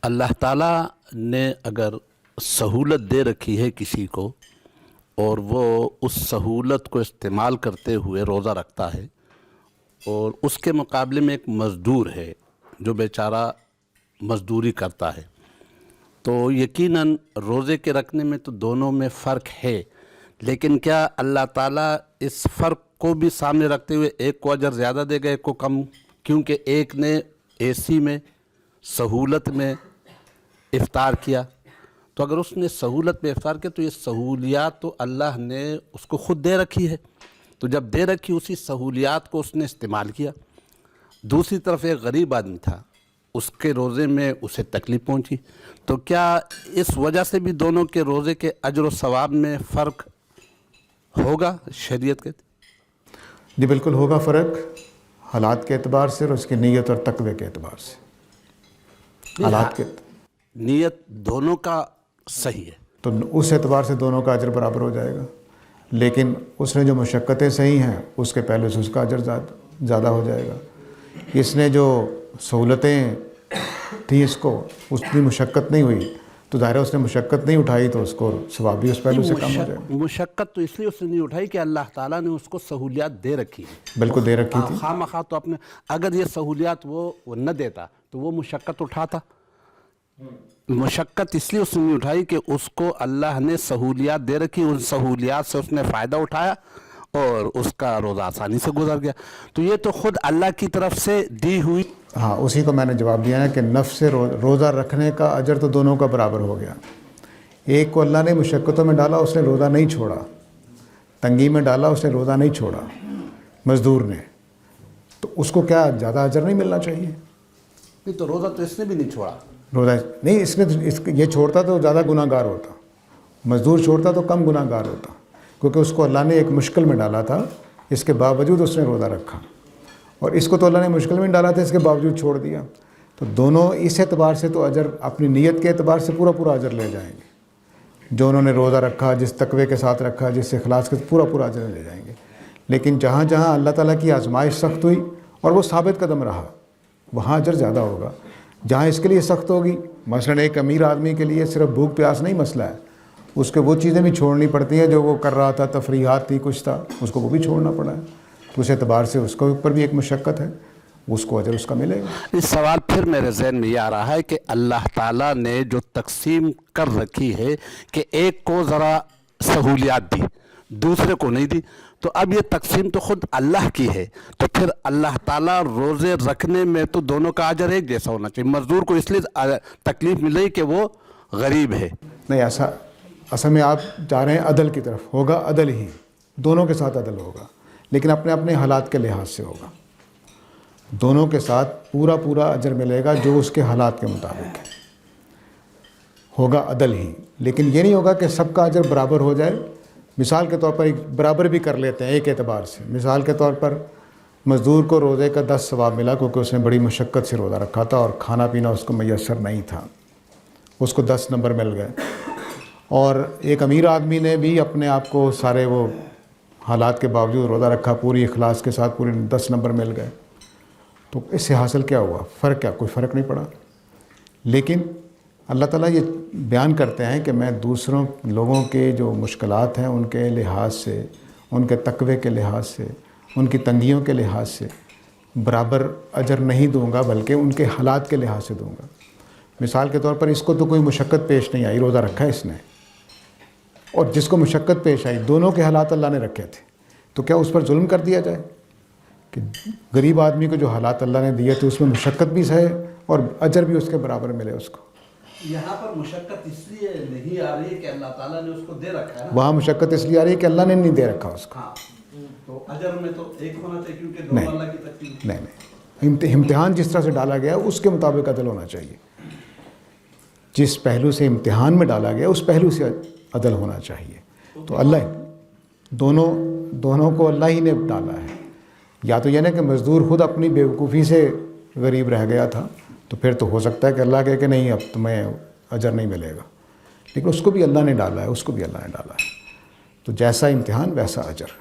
اللہ تعالیٰ نے اگر سہولت دے رکھی ہے کسی کو اور وہ اس سہولت کو استعمال کرتے ہوئے روزہ رکھتا ہے، اور اس کے مقابلے میں ایک مزدور ہے جو بیچارہ مزدوری کرتا ہے، تو یقیناً روزے کے رکھنے میں تو دونوں میں فرق ہے، لیکن کیا اللہ تعالیٰ اس فرق کو بھی سامنے رکھتے ہوئے ایک کو اجر زیادہ دے گا ایک کو کم؟ کیونکہ ایک نے اے سی میں سہولت میں افطار کیا، تو اگر اس نے سہولت میں افطار کیا تو یہ سہولیات تو اللہ نے اس کو خود دے رکھی ہے، تو جب دے رکھی اسی سہولیات کو اس نے استعمال کیا۔ دوسری طرف ایک غریب آدمی تھا، اس کے روزے میں اسے تکلیف پہنچی، تو کیا اس وجہ سے بھی دونوں کے روزے کے اجر و ثواب میں فرق ہوگا شریعت کے؟ جی بالکل ہوگا فرق، حالات کے اعتبار سے اور اس کی نیت اور تقوی کے اعتبار سے۔ حالات کے نیت دونوں کا صحیح ہے تو اس اعتبار سے دونوں کا اجر برابر ہو جائے گا، لیکن اس نے جو مشقتیں صحیح ہیں اس کے پہلے سے اس کا اجر زیادہ ہو جائے گا۔ اس نے جو سہولتیں تھیں اس کو اتنی مشقت نہیں ہوئی تو ظاہر ہے اس نے مشقت نہیں اٹھائی تو اس کو ثواب بھی اس پہلو سے کم ہو جائے گا۔ مشقت تو اس لیے اس نے نہیں اٹھائی کہ اللہ تعالیٰ نے اس کو سہولیات دے رکھی ہے، بالکل دے رکھی تھی۔ خواہ مخواہ تو اپنے اگر یہ سہولیات وہ نہ دیتا تو وہ مشقت اٹھاتا، مشقت اس لیے اس نے نہیں اٹھائی کہ اس کو اللہ نے سہولیات دے رکھی، ان سہولیات سے اس نے فائدہ اٹھایا اور اس کا روزہ آسانی سے گزر گیا، تو یہ تو خود اللہ کی طرف سے دی ہوئی۔ ہاں اسی کو میں نے جواب دیا ہے کہ نفس سے روزہ رکھنے کا اجر تو دونوں کا برابر ہو گیا۔ ایک کو اللہ نے مشقتوں میں ڈالا، اس نے روزہ نہیں چھوڑا، تنگی میں ڈالا، اس نے روزہ نہیں چھوڑا، مزدور نے، تو اس کو کیا زیادہ اجر نہیں ملنا چاہیے؟ نہیں تو روزہ تو اس نے بھی نہیں چھوڑا، روزہ نہیں، اس نے یہ چھوڑتا تو زیادہ گناہ گار ہوتا، مزدور چھوڑتا تو کم گناہ گار ہوتا، کیونکہ اس کو اللہ نے ایک مشکل میں ڈالا تھا، اس کے باوجود اس نے روزہ رکھا، اور اس کو تو اللہ نے مشکل میں ڈالا تھا، اس کے باوجود چھوڑ دیا، تو دونوں اس اعتبار سے تو اجر اپنی نیت کے اعتبار سے پورا اجر لے جائیں گے۔ جو انہوں نے روزہ رکھا، جس تقوی کے ساتھ رکھا، جس اخلاص کے پورا اجر لے جائیں گے۔ لیکن جہاں جہاں اللہ تعالیٰ کی آزمائش سخت ہوئی اور وہ ثابت قدم رہا، وہاں اجر زیادہ ہوگا۔ جہاں اس کے لیے سخت ہوگی، مثلا ایک امیر آدمی کے لیے صرف بھوک پیاس نہیں مسئلہ ہے، اس کے وہ چیزیں بھی چھوڑنی پڑتی ہیں جو وہ کر رہا تھا، تفریحات تھی، کچھ تھا، اس کو وہ بھی چھوڑنا پڑا ہے، تو اس اعتبار سے اس کے اوپر بھی ایک مشقت ہے، اس کو اجر اس کا ملے گا۔ اس سوال پھر میرے ذہن میں یہ آ رہا ہے کہ اللہ تعالیٰ نے جو تقسیم کر رکھی ہے کہ ایک کو ذرا سہولیات دی، دوسرے کو نہیں دی، تو اب یہ تقسیم تو خود اللہ کی ہے، تو پھر اللہ تعالیٰ روزے رکھنے میں تو دونوں کا اجر ایک جیسا ہونا چاہیے۔ مزدور کو اس لیے تکلیف مل رہی کہ وہ غریب ہے۔ نہیں، ایسا اصل میں آپ جا رہے ہیں عدل کی طرف، ہوگا عدل ہی، دونوں کے ساتھ عدل ہوگا، لیکن اپنے اپنے حالات کے لحاظ سے ہوگا۔ دونوں کے ساتھ پورا اجر ملے گا جو اس کے حالات کے مطابق ہے، ہوگا عدل ہی، لیکن یہ نہیں ہوگا کہ سب کا اجر برابر ہو جائے۔ مثال کے طور پر برابر بھی کر لیتے ہیں ایک اعتبار سے، مثال کے طور پر مزدور کو روزے کا 10 ثواب ملا کیونکہ اس نے بڑی مشقت سے روزہ رکھا تھا اور کھانا پینا اس کو میسر نہیں تھا، اس کو 10 نمبر مل گئے، اور ایک امیر آدمی نے بھی اپنے آپ کو سارے وہ حالات کے باوجود روزہ رکھا، پوری اخلاص کے ساتھ، پورے 10 نمبر مل گئے، تو اس سے حاصل کیا ہوا؟ فرق کیا؟ کوئی فرق نہیں پڑا۔ لیکن اللہ تعالیٰ یہ بیان کرتے ہیں کہ میں دوسروں لوگوں کے جو مشکلات ہیں ان کے لحاظ سے، ان کے تقوی کے لحاظ سے، ان کی تنگیوں کے لحاظ سے برابر اجر نہیں دوں گا، بلکہ ان کے حالات کے لحاظ سے دوں گا۔ مثال کے طور پر اس کو تو کوئی مشقت پیش نہیں آئی، روزہ رکھا ہے اس نے، اور جس کو مشقت پیش آئی، دونوں کے حالات اللہ نے رکھے تھے، تو کیا اس پر ظلم کر دیا جائے کہ غریب آدمی کو جو حالات اللہ نے دیے تھے اس میں مشقت بھی سہے اور اجر بھی اس کے برابر ملے اس کو؟ یہاں پر مشقت اس لیے نہیں آ رہی ہے کہ اللہ تعالیٰ نے اس کو دے رکھا ہے، وہاں مشقت اس لیے آ رہی ہے کہ اللہ نے نہیں دے رکھا اس کو۔ تو اجر میں تو ایک ہونا چاہیے کیونکہ دونوں اللہ کی تقسیم۔ نہیں، امتحان جس طرح سے ڈالا گیا اس کے مطابق عدل ہونا چاہیے، جس پہلو سے امتحان میں ڈالا گیا اس پہلو سے عدل ہونا چاہیے۔ تو اللہ دونوں کو اللہ ہی نے ڈالا ہے، یا تو یہ نا کہ مزدور خود اپنی بیوقوفی سے غریب رہ گیا تھا تو پھر تو ہو سکتا ہے کہ اللہ کہے کہ نہیں اب تمہیں اجر نہیں ملے گا، لیکن اس کو بھی اللہ نے ڈالا ہے، اس کو بھی اللہ نے ڈالا ہے، تو جیسا امتحان ویسا اجر۔